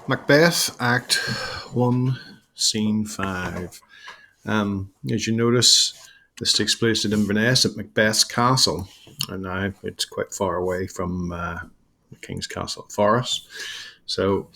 Macbeth Act 1 Scene 5. As you notice, this takes place at Inverness at Macbeth's castle, and now it's quite far away from the King's Castle Forest. So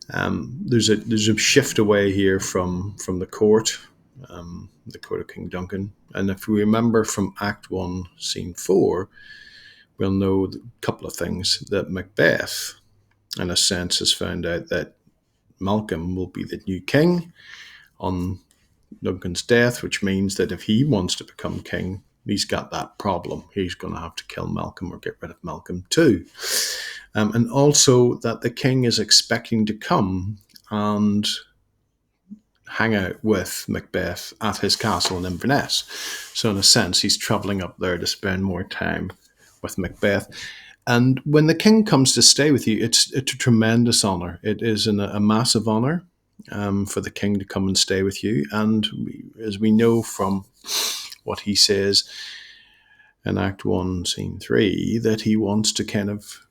there's a shift away here from the court of King Duncan. And if we remember from Act 1 Scene 4, we'll know a couple of things. That Macbeth, in a sense, has found out that Malcolm will be the new king on Duncan's death, which means that if he wants to become king, he's got that problem. He's going to have to kill Malcolm or get rid of Malcolm too. And also that the king is expecting to come and hang out with Macbeth at his castle in Inverness. So in a sense, he's travelling up there to spend more time with Macbeth. And when the king comes to stay with you, it's a tremendous honour. It is a massive honour for the king to come and stay with you. And as we know from what he says in Act 1, Scene 3, that he wants to kind of,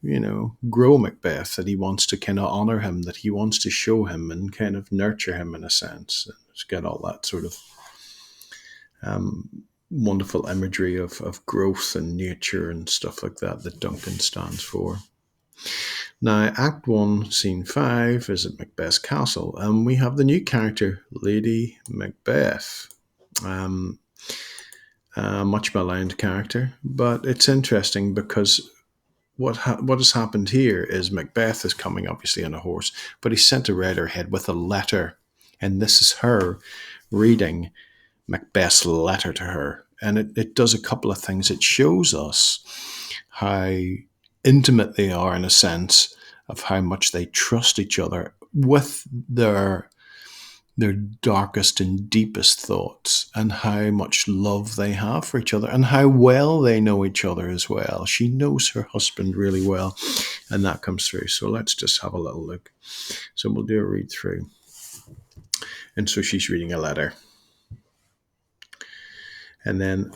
grow Macbeth, that he wants to kind of honour him, that he wants to show him and kind of nurture him in a sense. It's got all that sort of wonderful imagery of growth and nature and stuff like that Duncan stands for. Now, Act 1, Scene 5 is at Macbeth's castle, and we have the new character, Lady Macbeth. Much maligned character, but it's interesting because what has happened here is Macbeth is coming obviously on a horse, but he sent a Riderhead with a letter, and this is her reading Macbeth's letter to her. And it does a couple of things. It shows us how intimate they are in a sense of how much they trust each other with their darkest and deepest thoughts, and how much love they have for each other and how well they know each other as well. She knows her husband really well, and that comes through. So let's just have a little look. So we'll do a read through. And so she's reading a letter. And then,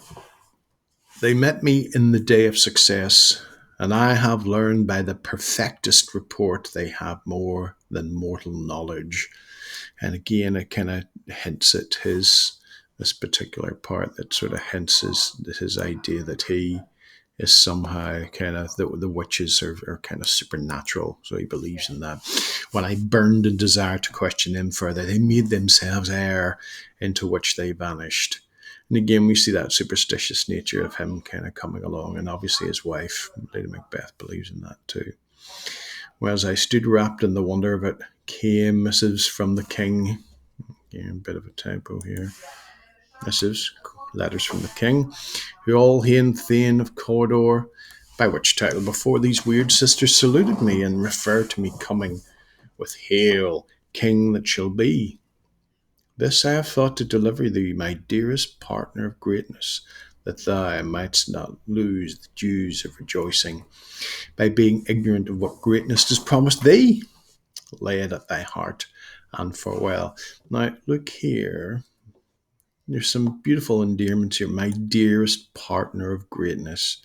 they met me in the day of success, and I have learned by the perfectest report they have more than mortal knowledge. And again, it kind of hints at this particular part that sort of hints his idea that he is somehow kind of, the witches are kind of supernatural. So he believes in that. When I burned in desire to question them further, they made themselves air into which they vanished. And again, we see that superstitious nature of him kind of coming along. And obviously his wife, Lady Macbeth, believes in that too. Whereas I stood wrapped in the wonder of it, came missives from the king. Again, a bit of a typo here. Missives, letters from the king, who all hain Thane of Cawdor, by which title before these weird sisters saluted me and referred to me coming with hail, king that shall be. This I have thought to deliver thee, my dearest partner of greatness, that thou mightst not lose the dews of rejoicing by being ignorant of what greatness is promised thee. Lay it at thy heart and farewell. Now, look here. There's some beautiful endearments here. My dearest partner of greatness.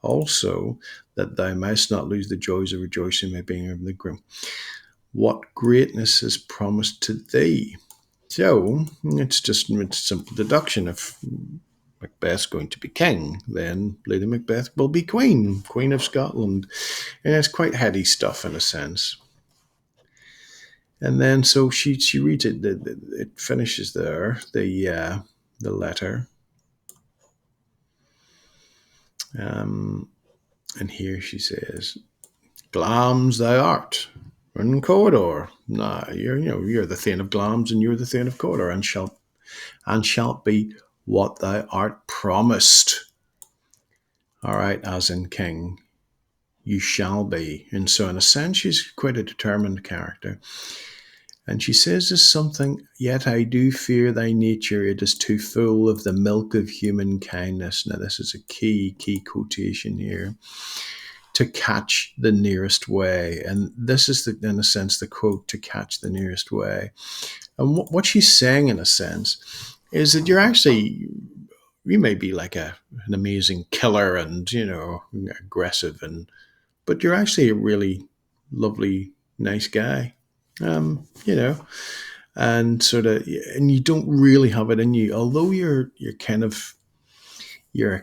Also, that thou mightst not lose the joys of rejoicing by being of the groom. What greatness is promised to thee? So, it's simple deduction. If Macbeth's going to be king, then Lady Macbeth will be queen of Scotland. And it's quite heady stuff in a sense. And then so she reads it. It finishes there, the letter. And here she says, "Glamis thou art, in Cawdor. Nah, you're the Thane of Glamis, and you're the Thane of Cawdor, and shalt be what thou art promised." All right, as in king, you shall be. And so in a sense, she's quite a determined character. And she says there's something, yet I do fear thy nature, it is too full of the milk of human kindness. Now this is a key quotation here. To catch the nearest way. And this is, in a sense, the quote, to catch the nearest way. And what she's saying, in a sense, is that you may be like an amazing killer and, aggressive, but you're actually a really lovely, nice guy. You know, and and you don't really have it in you. Although you're a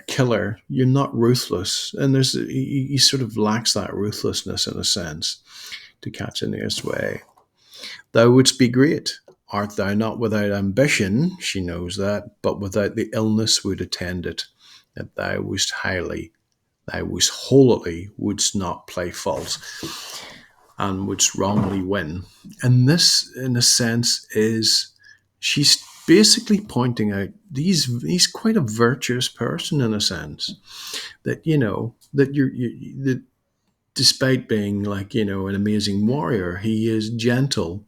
killer, you're not ruthless, and he sort of lacks that ruthlessness in a sense to catch in his way. Thou wouldst be great. Art thou not without ambition? She knows that, but without the illness would attend it, that thou wast holily, wouldst not play false, and wouldst wrongly win. And this, in a sense, is she's basically pointing out he's quite a virtuous person in a sense that that despite being like an amazing warrior, he is gentle,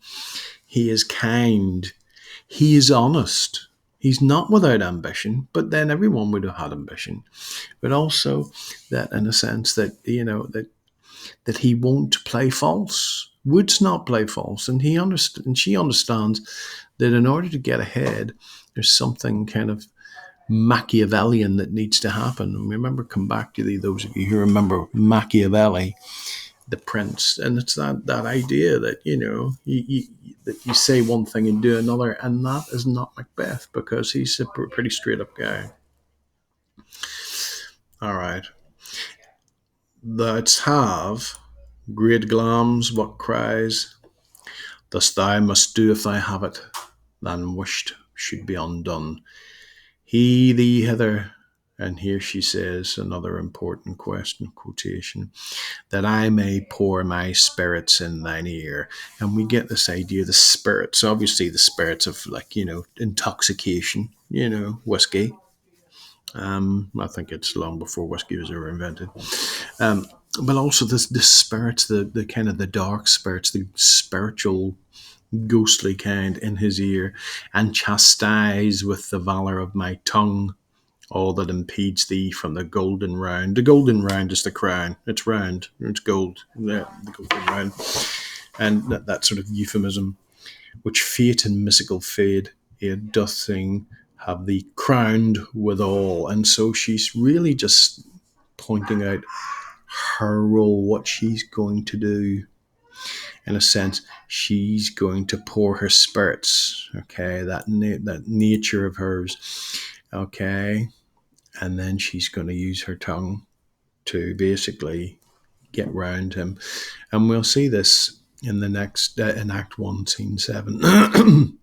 he is kind, he is honest. He's not without ambition, but then everyone would have had ambition. But also that, in a sense, that he won't play false, would not play false, and she understands that in order to get ahead, there's something kind of Machiavellian that needs to happen. And remember, come back to those of you who remember Machiavelli, the prince, and it's that idea that that you say one thing and do another, and that is not Macbeth because he's a pretty straight up guy. All right, let's have great glams. What cries? Thus thou must do if thou have it, than wished should be undone. He thee hither, and here she says another important quotation, that I may pour my spirits in thine ear. And we get this idea, the spirits, obviously the spirits of intoxication, whiskey. I think it's long before whiskey was ever invented. But also the spirits, the kind of the dark spirits, the spiritual ghostly kind in his ear, and chastise with the valour of my tongue all that impedes thee from the golden round. The golden round is the crown. It's round. It's gold. The golden round. And that sort of euphemism, which fate and mystical fade, it doth sing, have thee crowned withal. And so she's really just pointing out her role, what she's going to do. In a sense, she's going to pour her spirits, okay, that nature of hers, okay, and then she's going to use her tongue to basically get round him, and we'll see this in the next in Act 1, Scene 7.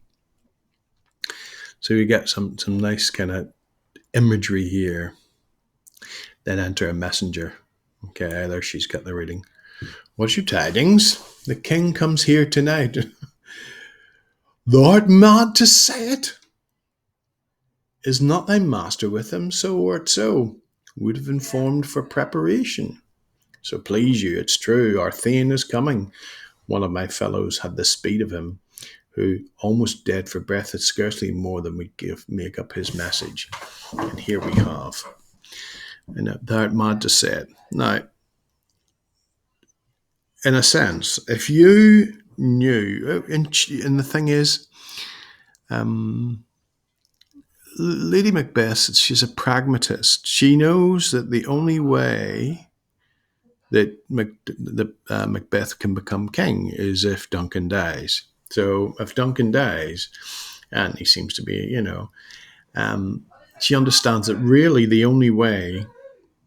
So you get some nice kind of imagery here. Then enter a messenger. Okay, there she's got the reading. What's your tidings? The king comes here tonight. Thou art mad to say it. Is not thy master with him? So or so. Would have informed for preparation. So please you, it's true, our Thane is coming. One of my fellows had the speed of him, who, almost dead for breath, had scarcely more than would make up his message. And here we have. And thou art mad to say it. Now, in a sense, if you knew, and the thing is, Lady Macbeth, she's a pragmatist. She knows that the only way that Macbeth can become king is if Duncan dies. So if Duncan dies, and he seems to be, she understands that really the only way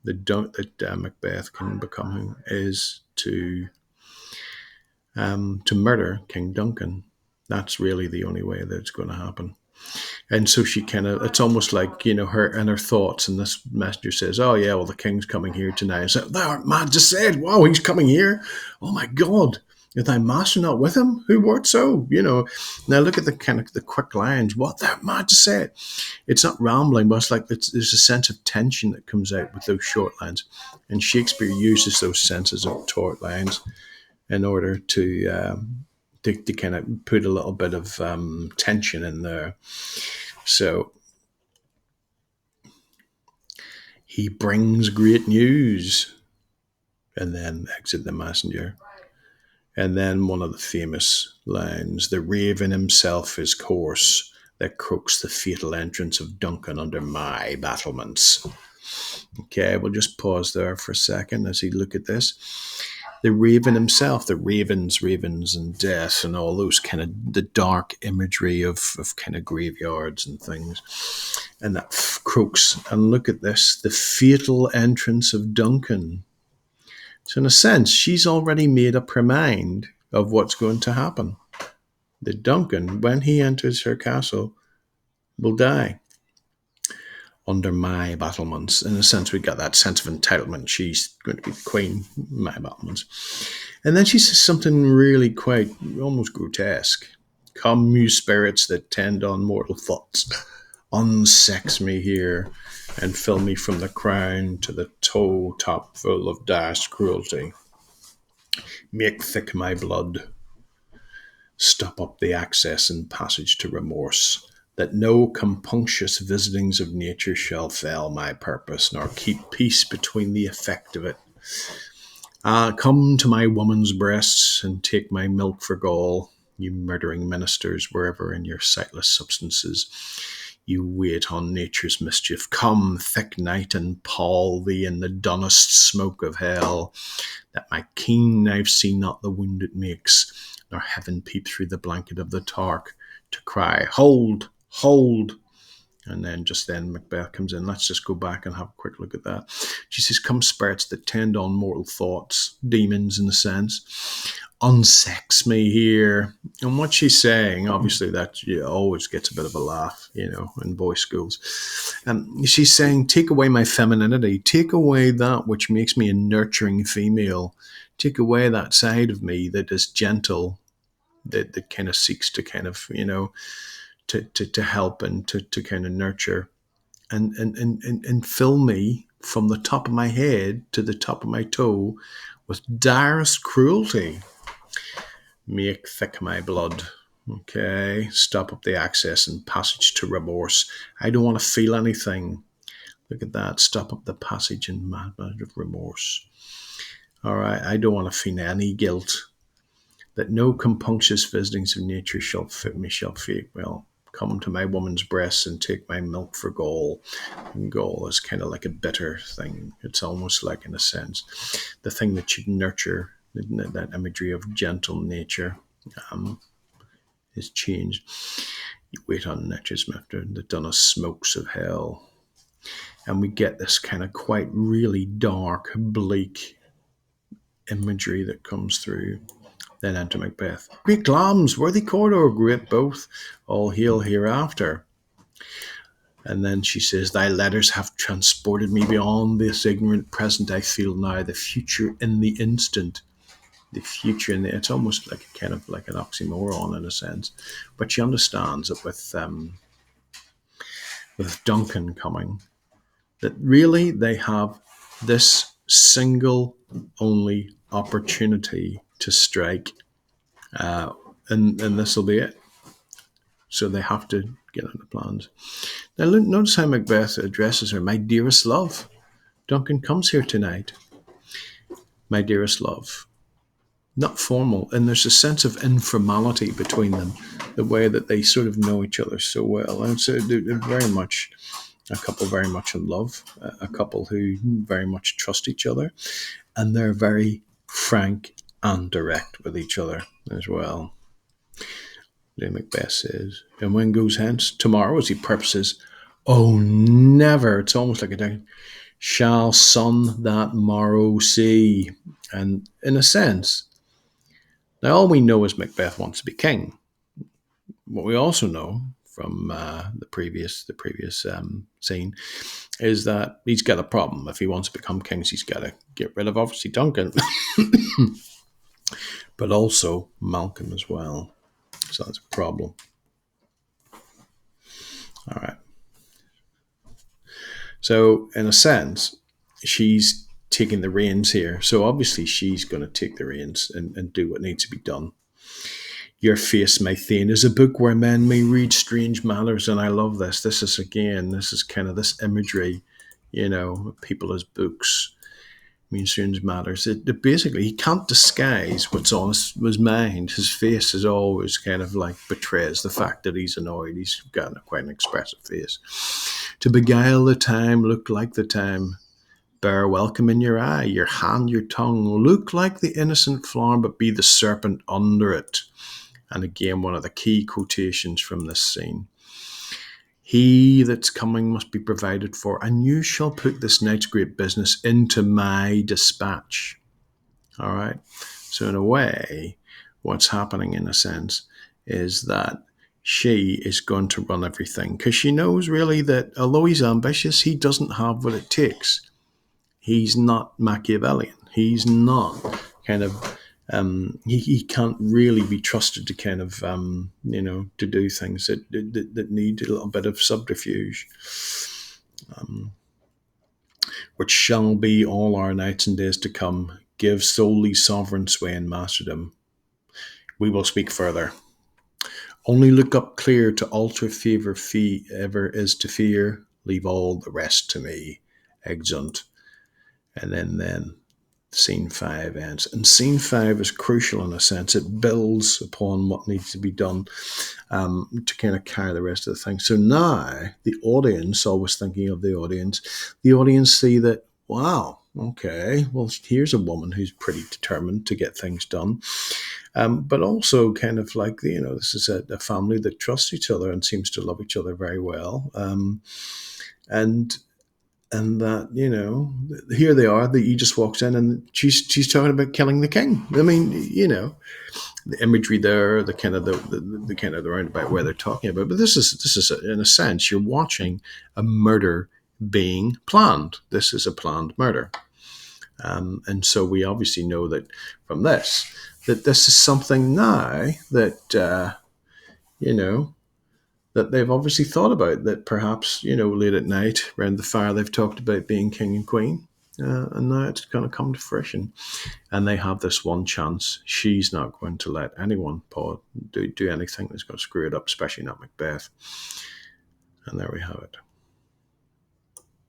that Macbeth can become him is to murder King Duncan. That's really the only way that it's going to happen. And so she it's almost like, her and her thoughts. And this messenger says, oh, yeah, well, the king's coming here tonight. So, thou art mad to say it. Wow, he's coming here. Oh, my God. Is thy master not with him? Who wert so? Now look at the quick lines. What, thou art mad to say it? It's not rambling, but it's like there's a sense of tension that comes out with those short lines. And Shakespeare uses those senses of short lines in order to kind of put a little bit of tension in there. So he brings great news, and then exit the messenger. And then one of the famous lines, the raven himself is coarse, that croaks the fatal entrance of Duncan under my battlements. Okay, we'll just pause there for a second as we look at this. The raven himself, the ravens and death and all those kind of the dark imagery of kind of graveyards and things. And that croaks. And look at this, the fatal entrance of Duncan. So in a sense, she's already made up her mind of what's going to happen. That Duncan, when he enters her castle, will die under my battlements. In a sense, we got that sense of entitlement. She's going to be the queen, my battlements. And then she says something really quite almost grotesque. Come, you spirits that tend on mortal thoughts, unsex me here and fill me from the crown to the toe top full of dashed cruelty. Make thick my blood. Stop up the access and passage to remorse, that no compunctious visitings of nature shall fail my purpose, nor keep peace between the effect of it. Come to my woman's breasts, and take my milk for gall, you murdering ministers, wherever in your sightless substances you wait on nature's mischief. Come, thick night, and pall thee in the dunnest smoke of hell, that my keen knife see not the wound it makes, nor heaven peep through the blanket of the dark, to cry, hold, hold. And then just then Macbeth comes in. Let's just go back and have a quick look at that. She says, come spirits that tend on mortal thoughts, demons in a sense, unsex me here. And what she's saying, obviously that always gets a bit of a laugh, in boys' schools. She's saying, take away my femininity, take away that which makes me a nurturing female, take away that side of me that is gentle, that kind of seeks to kind of, to help and to kind of nurture and fill me from the top of my head to the top of my toe with direst cruelty. Make thick my blood. Okay, stop up the access and passage to remorse. I don't want to feel anything. Look at that. Stop up the passage and madness of remorse. All right, I don't want to feel any guilt. That no compunctious visitings of nature shall fit me, shall fake. Well, come to my woman's breasts and take my milk for gall. And gall is kind of like a bitter thing. It's almost like, in a sense, the thing that should nurture, that imagery of gentle nature is changed. You wait on nature's after the dunnest smokes of hell. And we get this kind of quite really dark, bleak imagery that comes through. Then enter Macbeth. Great lambs, worthy corridor, great both, all hail hereafter. And then she says, thy letters have transported me beyond this ignorant present. I feel now the future in the instant. The future in the, it's almost like a kind of like an oxymoron in a sense. But she understands it with Duncan coming, that really they have this single only opportunity to strike, and this will be it. So they have to get on the plans. Now notice how Macbeth addresses her, my dearest love. Duncan comes here tonight. My dearest love. Not formal, and there's a sense of informality between them, the way that they sort of know each other so well. And so they're very much a couple very much in love, a couple who very much trust each other, and they're very frank and direct with each other as well. Lady Macbeth says, and when goes hence? Tomorrow, as he purposes. Oh, never. It's almost like a day. Shall sun that morrow see? And in a sense, now all we know is Macbeth wants to be king. What we also know from the previous scene is that he's got a problem. If he wants to become king, he's got to get rid of obviously Duncan, but also Malcolm as well. So that's a problem. All right. So in a sense, she's taking the reins here. So obviously she's going to take the reins and do what needs to be done. Your face, my thane, is a book where men may read strange matters. And I love this. This is kind of this imagery, people as books. Mean strange matters. It basically, he can't disguise what's on his mind. His face is always kind of like betrays the fact that he's annoyed. He's got quite an expressive face. To beguile the time, look like the time. bear welcome in your eye, your hand, your tongue. Look like the innocent flower, but be the serpent under it. And again, one of the key quotations from this scene. He that's coming must be provided for, and you shall put this night's great business into my dispatch. All right. So in a way, what's happening in a sense is that she is going to run everything because she knows really that although he's ambitious, he doesn't have what it takes. He's not Machiavellian. He's not kind of he can't really be trusted to kind of to do things that need a little bit of subterfuge, which shall be all our nights and days to come. Give solely sovereign sway and masterdom. We will speak further. Only look up clear to alter favour fee ever is to fear. Leave all the rest to me. Exeunt. And then scene 5 ends. And scene 5 is crucial in a sense. It builds upon what needs to be done to kind of carry the rest of the thing. So now the audience, always thinking of the audience see that, wow, okay, well, here's a woman who's pretty determined to get things done. But also kind of like, this is a family that trusts each other and seems to love each other very well. And that, here they are, that he just walks in and she's talking about killing the king. I mean, the imagery there, the kind of the roundabout where they're talking about. But this is in a sense, you're watching a murder being planned. This is a planned murder. And so we obviously know that from this, that this is something now that, that they've obviously thought about, that perhaps, late at night around the fire, they've talked about being king and queen. And now it's going to come to fruition. And they have this one chance. She's not going to let anyone, Paul, do anything that's going to screw it up, especially not Macbeth. And there we have it.